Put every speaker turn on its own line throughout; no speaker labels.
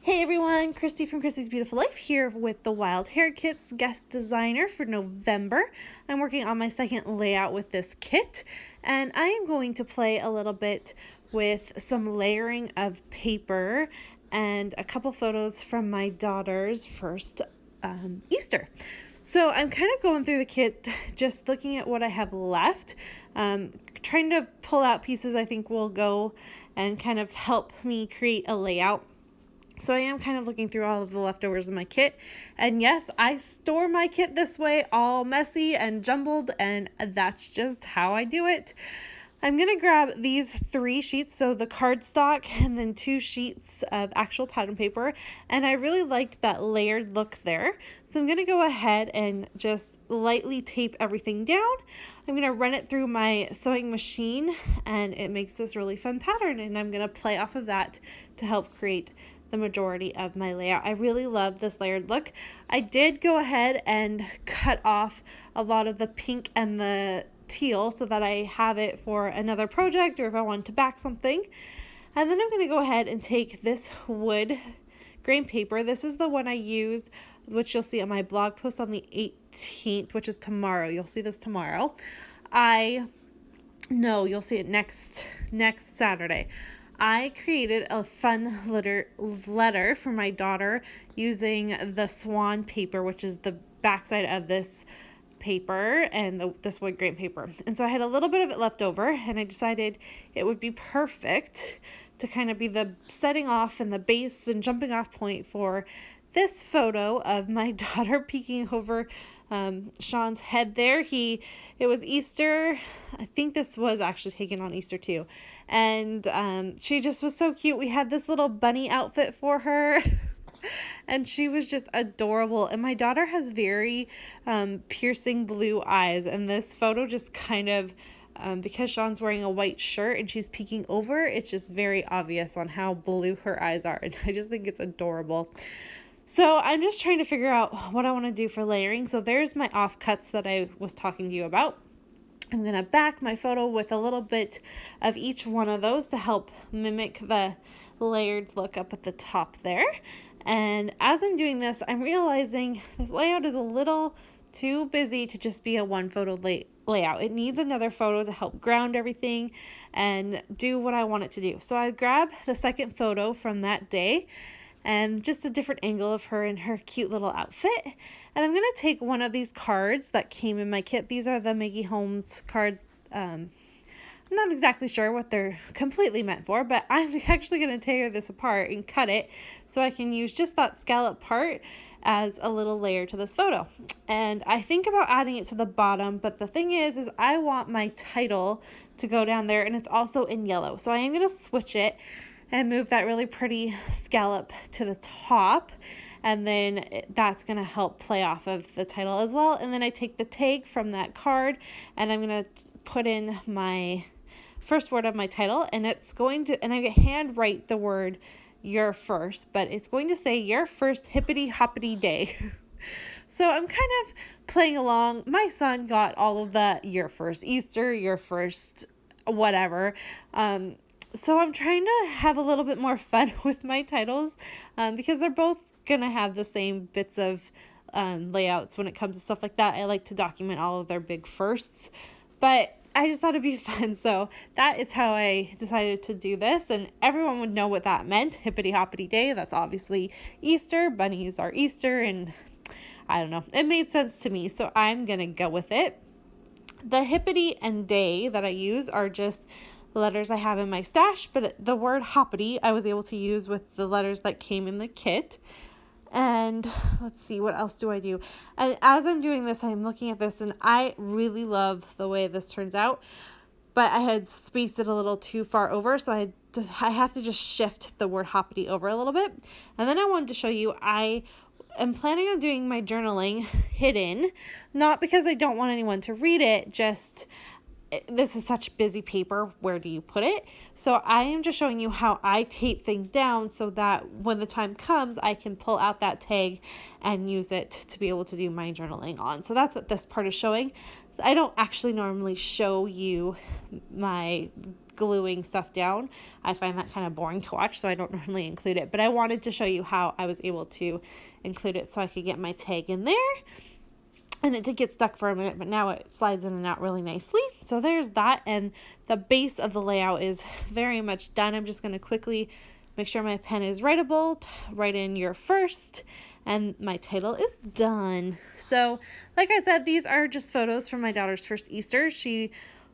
Hey everyone, Christy from Christy's Beautiful Life here with the Wild Hare Kit's guest designer for November. I'm working on my second layout with this kit, and I am going to play a little bit with some layering of paper and a couple photos from my daughter's first Easter. So I'm kind of going through the kit, just looking at what I have left, trying to pull out pieces I think will go and kind of help me create a layout. So I am kind of looking through all of the leftovers in my kit. And yes, I store my kit this way, all messy and jumbled, and that's just how I do it. I'm going to grab these 3 sheets, so the cardstock and then 2 sheets of actual pattern paper, and I really liked that layered look there. So I'm going to go ahead and just lightly tape everything down. I'm going to run it through my sewing machine, and it makes this really fun pattern, and I'm going to play off of that to help create the majority of my layout. I really love this layered look. I did go ahead and cut off a lot of the pink and the teal so that I have it for another project or if I want to back something. And then I'm going to go ahead and take this wood grain paper. This is the one I used, which you'll see on my blog post on the 18th, which is tomorrow. You'll see this tomorrow. You'll see it next Saturday. I created a fun letter for my daughter using the swan paper, which is the backside of this paper and this wood grain paper. And so I had a little bit of it left over, and I decided it would be perfect to kind of be the setting off and the base and jumping off point for this photo of my daughter peeking over Sean's head there. It was Easter. I think this was actually taken on Easter too. And she just was so cute. We had this little bunny outfit for her. And she was just adorable. And my daughter has very piercing blue eyes. And this photo just kind of, because Sean's wearing a white shirt and she's peeking over, it's just very obvious on how blue her eyes are. And I just think it's adorable. So I'm just trying to figure out what I want to do for layering. So there's my offcuts that I was talking to you about. I'm going to back my photo with a little bit of each one of those to help mimic the layered look up at the top there. And as I'm doing this, I'm realizing this layout is a little too busy to just be a one photo layout. It needs another photo to help ground everything and do what I want it to do. So I grab the second photo from that day and just a different angle of her in her cute little outfit. And I'm going to take one of these cards that came in my kit. These are the Maggie Holmes cards. I'm not exactly sure what they're completely meant for, but I'm actually going to tear this apart and cut it so I can use just that scallop part as a little layer to this photo. And I think about adding it to the bottom, but the thing is I want my title to go down there, and it's also in yellow. So I am going to switch it and move that really pretty scallop to the top, and then that's going to help play off of the title as well. And then I take the tag from that card, and I'm going to put in my first word of my title, and it's going to, and I handwrite the word your first, but it's going to say your first Hippity Hoppity day. So I'm kind of playing along. My son got all of the your first Easter, your first whatever. So I'm trying to have a little bit more fun with my titles because they're both going to have the same bits of layouts when it comes to stuff like that. I like to document all of their big firsts, but I just thought it'd be fun. So that is how I decided to do this, and everyone would know what that meant. Hippity Hoppity Day, that's obviously Easter. Bunnies are Easter, and I don't know. It made sense to me, so I'm going to go with it. The Hippity and Day that I use are just letters I have in my stash, but the word Hoppity I was able to use with the letters that came in the kit. And let's see, what else do I do? And as I'm doing this, I'm looking at this, and I really love the way this turns out, but I had spaced it a little too far over, so I have to just shift the word Hoppity over a little bit. And then I wanted to show you, I am planning on doing my journaling hidden, not because I don't want anyone to read it, just this is such busy paper, where do you put it? So I am just showing you how I tape things down so that when the time comes, I can pull out that tag and use it to be able to do my journaling on. So that's what this part is showing. I don't actually normally show you my gluing stuff down. I find that kind of boring to watch, so I don't normally include it. But I wanted to show you how I was able to include it so I could get my tag in there. And it did get stuck for a minute, but now it slides in and out really nicely. So there's that, and the base of the layout is very much done. I'm just going to quickly make sure my pen is writable, write in your first, and my title is done. So like I said, these are just photos from my daughter's first Easter. She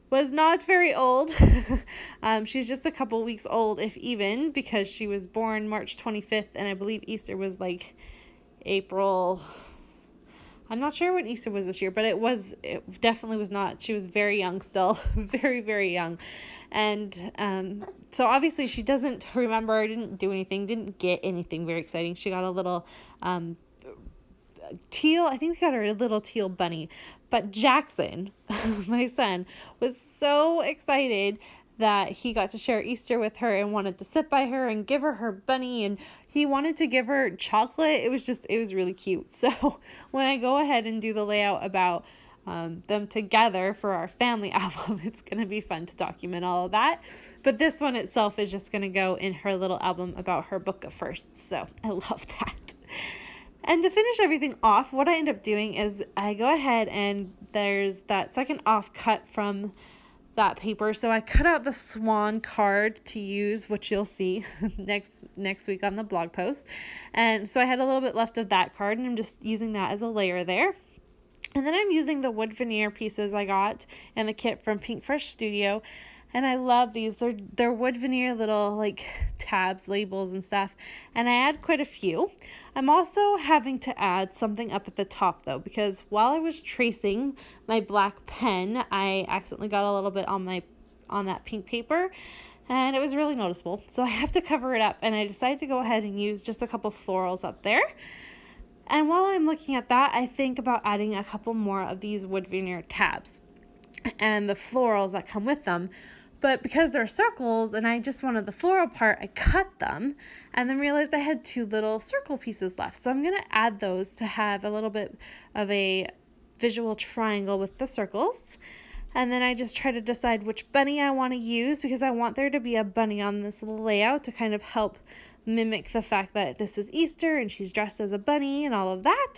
was not very old. She's just a couple weeks old, if even, because she was born March 25th, and I believe Easter was like April. I'm not sure when Easter was this year, but it definitely was not. She was very young still, very, very young. And so obviously she doesn't remember, didn't do anything, didn't get anything very exciting. She got a little teal, I think we got her a little teal bunny. But Jackson, my son, was so excited that he got to share Easter with her and wanted to sit by her and give her her bunny, and he wanted to give her chocolate. It was really cute. So when I go ahead and do the layout about them together for our family album, it's going to be fun to document all of that. But this one itself is just going to go in her little album about her book of firsts. So I love that. And to finish everything off, what I end up doing is I go ahead and there's that second offcut from that paper. So I cut out the swan card to use, which you'll see next week on the blog post. And so I had a little bit left of that card, and I'm just using that as a layer there. And then I'm using the wood veneer pieces I got in the kit from Pink Fresh Studio. And I love these. They're wood veneer little like tabs, labels and stuff. And I add quite a few. I'm also having to add something up at the top though, because while I was tracing my black pen, I accidentally got a little bit on that pink paper, and it was really noticeable. So I have to cover it up, and I decided to go ahead and use just a couple florals up there. And while I'm looking at that, I think about adding a couple more of these wood veneer tabs and the florals that come with them. But because they're circles and I just wanted the floral part, I cut them and then realized I had 2 little circle pieces left. So I'm going to add those to have a little bit of a visual triangle with the circles. And then I just try to decide which bunny I want to use, because I want there to be a bunny on this layout to kind of help mimic the fact that this is Easter and she's dressed as a bunny and all of that.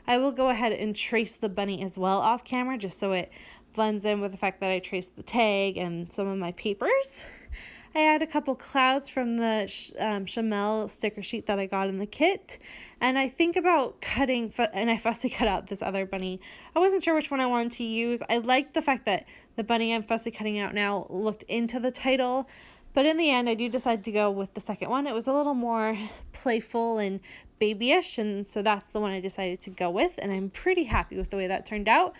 I will go ahead and trace the bunny as well off camera, just so it blends in with the fact that I traced the tag and some of my papers. I add a couple clouds from the Chamel sticker sheet that I got in the kit. And I think about cutting, and I fussy cut out this other bunny. I wasn't sure which one I wanted to use. I liked the fact that the bunny I'm fussy cutting out now looked into the title. But in the end, I do decide to go with the second one. It was a little more playful and babyish, and so that's the one I decided to go with. And I'm pretty happy with the way that turned out.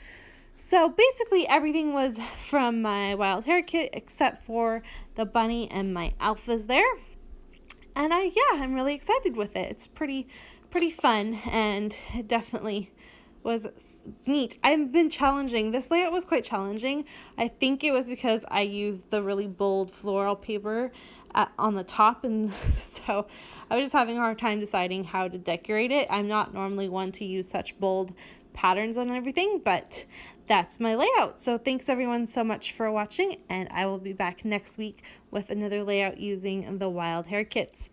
So basically everything was from my Wild Hare kit except for the bunny and my alphas there. And I'm really excited with it. It's pretty fun, and it definitely was neat. I've been challenging. This layout was quite challenging. I think it was because I used the really bold floral paper on the top, and so I was just having a hard time deciding how to decorate it. I'm not normally one to use such bold patterns on everything, but that's my layout. So thanks everyone so much for watching, and I will be back next week with another layout using the Wild Hare kits.